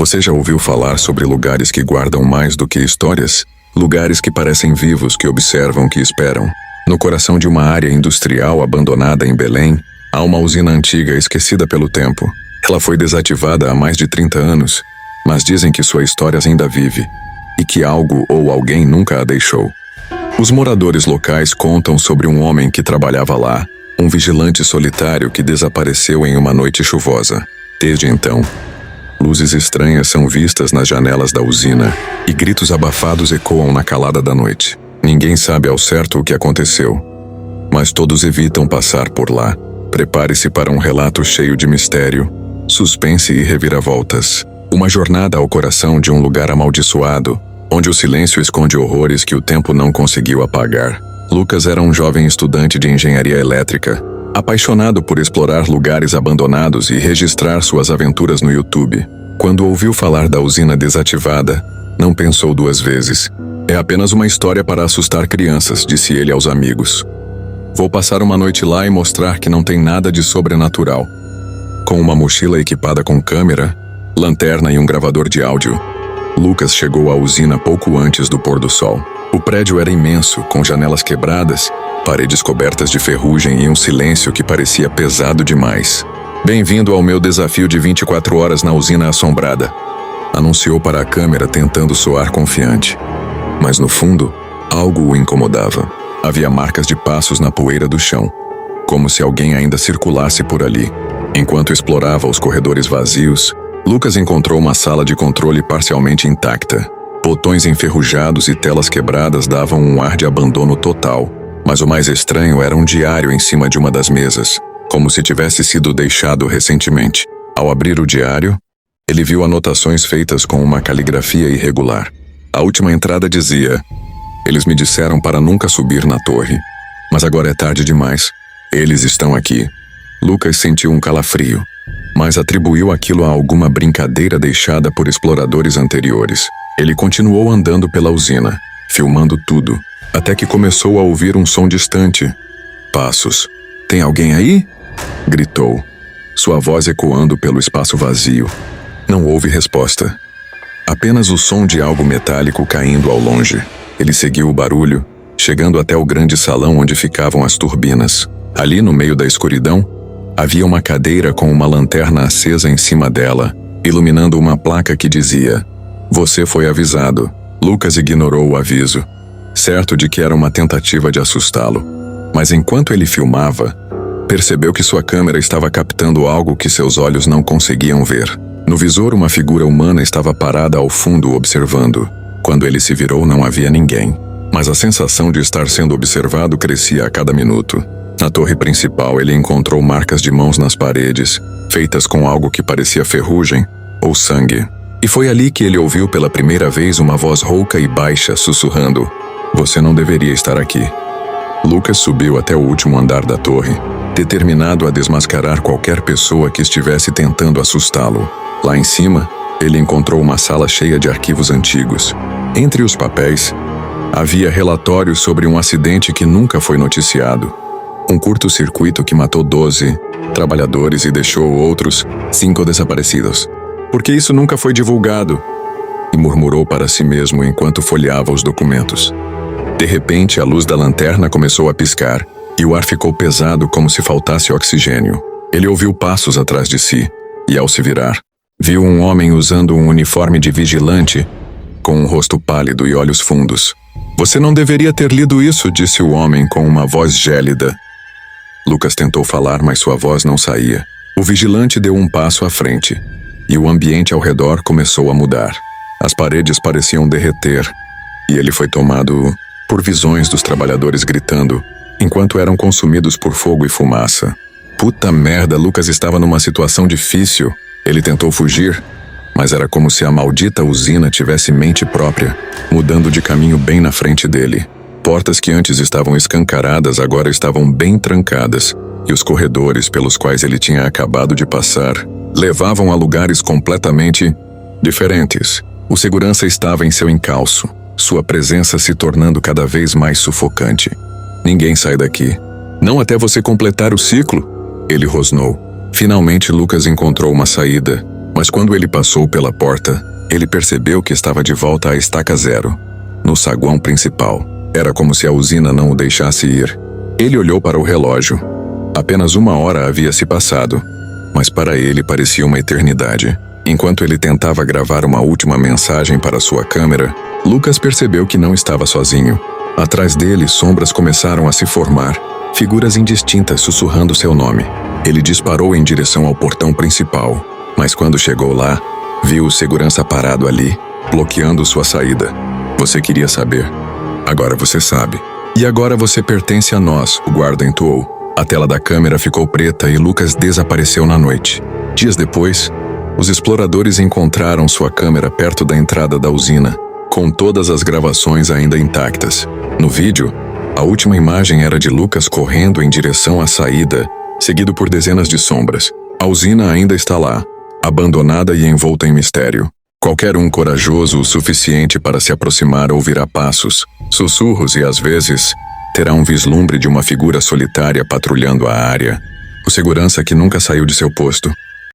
Você já ouviu falar sobre lugares que guardam mais do que histórias? Lugares que parecem vivos, que observam, que esperam. No coração de uma área industrial abandonada em Belém, há uma usina antiga esquecida pelo tempo. Ela foi desativada há mais de 30 anos, mas dizem que sua história ainda vive e que algo ou alguém nunca a deixou. Os moradores locais contam sobre um homem que trabalhava lá, um vigilante solitário que desapareceu em uma noite chuvosa. Desde então, luzes estranhas são vistas nas janelas da usina e gritos abafados ecoam na calada da noite. Ninguém sabe ao certo o que aconteceu, mas todos evitam passar por lá. Prepare-se para um relato cheio de mistério, suspense e reviravoltas. Uma jornada ao coração de um lugar amaldiçoado, onde o silêncio esconde horrores que o tempo não conseguiu apagar. Lucas era um jovem estudante de engenharia elétrica, apaixonado por explorar lugares abandonados e registrar suas aventuras no YouTube. Quando ouviu falar da usina desativada, não pensou duas vezes. É apenas uma história para assustar crianças, disse ele aos amigos. Vou passar uma noite lá e mostrar que não tem nada de sobrenatural. Com uma mochila equipada com câmera, lanterna e um gravador de áudio, Lucas chegou à usina pouco antes do pôr do sol. O prédio era imenso, com janelas quebradas, paredes cobertas de ferrugem e um silêncio que parecia pesado demais. Bem-vindo ao meu desafio de 24 horas na usina assombrada, anunciou para a câmera tentando soar confiante. Mas no fundo, algo o incomodava. Havia marcas de passos na poeira do chão, como se alguém ainda circulasse por ali. Enquanto explorava os corredores vazios, Lucas encontrou uma sala de controle parcialmente intacta. Botões enferrujados e telas quebradas davam um ar de abandono total. Mas o mais estranho era um diário em cima de uma das mesas, como se tivesse sido deixado recentemente. Ao abrir o diário, ele viu anotações feitas com uma caligrafia irregular. A última entrada dizia: eles me disseram para nunca subir na torre, mas agora é tarde demais. Eles estão aqui. Lucas sentiu um calafrio, mas atribuiu aquilo a alguma brincadeira deixada por exploradores anteriores. Ele continuou andando pela usina, filmando tudo, até que começou a ouvir um som distante. Passos. Tem alguém aí? Gritou, sua voz ecoando pelo espaço vazio. Não houve resposta. Apenas o som de algo metálico caindo ao longe. Ele seguiu o barulho, chegando até o grande salão onde ficavam as turbinas. Ali, no meio da escuridão, havia uma cadeira com uma lanterna acesa em cima dela, iluminando uma placa que dizia: "Você foi avisado." Lucas ignorou o aviso, certo de que era uma tentativa de assustá-lo. Mas enquanto ele filmava, percebeu que sua câmera estava captando algo que seus olhos não conseguiam ver. No visor, uma figura humana estava parada ao fundo observando. Quando ele se virou, não havia ninguém, mas a sensação de estar sendo observado crescia a cada minuto. Na torre principal, ele encontrou marcas de mãos nas paredes, feitas com algo que parecia ferrugem ou sangue. E foi ali que ele ouviu pela primeira vez uma voz rouca e baixa sussurrando: "Você não deveria estar aqui." Lucas subiu até o último andar da torre, determinado a desmascarar qualquer pessoa que estivesse tentando assustá-lo. Lá em cima, ele encontrou uma sala cheia de arquivos antigos. Entre os papéis, havia relatórios sobre um acidente que nunca foi noticiado. Um curto-circuito que matou 12 trabalhadores e deixou outros 5 desaparecidos. Por que isso nunca foi divulgado? E murmurou para si mesmo enquanto folheava os documentos. De repente, a luz da lanterna começou a piscar e o ar ficou pesado como se faltasse oxigênio. Ele ouviu passos atrás de si e, ao se virar, viu um homem usando um uniforme de vigilante, com um rosto pálido e olhos fundos. "Você não deveria ter lido isso", disse o homem com uma voz gélida. Lucas tentou falar, mas sua voz não saía. O vigilante deu um passo à frente, e o ambiente ao redor começou a mudar. As paredes pareciam derreter, e ele foi tomado por visões dos trabalhadores gritando, enquanto eram consumidos por fogo e fumaça. Puta merda, Lucas estava numa situação difícil. Ele tentou fugir, mas era como se a maldita usina tivesse mente própria, mudando de caminho bem na frente dele. Portas que antes estavam escancaradas agora estavam bem trancadas, e os corredores pelos quais ele tinha acabado de passar levavam a lugares completamente diferentes. O segurança estava em seu encalço, sua presença se tornando cada vez mais sufocante. "Ninguém sai daqui. Não até você completar o ciclo", ele rosnou. Finalmente, Lucas encontrou uma saída Mas quando ele passou pela porta, ele percebeu que estava de volta à estaca zero, no saguão principal. Era como se a usina não o deixasse ir. Ele olhou para o relógio. Apenas 1 hora havia se passado, mas para ele parecia uma eternidade. Enquanto ele tentava gravar uma última mensagem para sua câmera, Lucas percebeu que não estava sozinho. Atrás dele, sombras começaram a se formar, figuras indistintas sussurrando seu nome. Ele disparou em direção ao portão principal, mas quando chegou lá, viu o segurança parado ali, bloqueando sua saída. Você queria saber? Agora você sabe. E agora você pertence a nós, o guarda entoou. A tela da câmera ficou preta e Lucas desapareceu na noite. Dias depois, os exploradores encontraram sua câmera perto da entrada da usina, com todas as gravações ainda intactas. No vídeo, a última imagem era de Lucas correndo em direção à saída, seguido por dezenas de sombras. A usina ainda está lá, abandonada e envolta em mistério. Qualquer um corajoso o suficiente para se aproximar ouvirá passos, sussurros e, às vezes, terá um vislumbre de uma figura solitária patrulhando a área. O segurança que nunca saiu de seu posto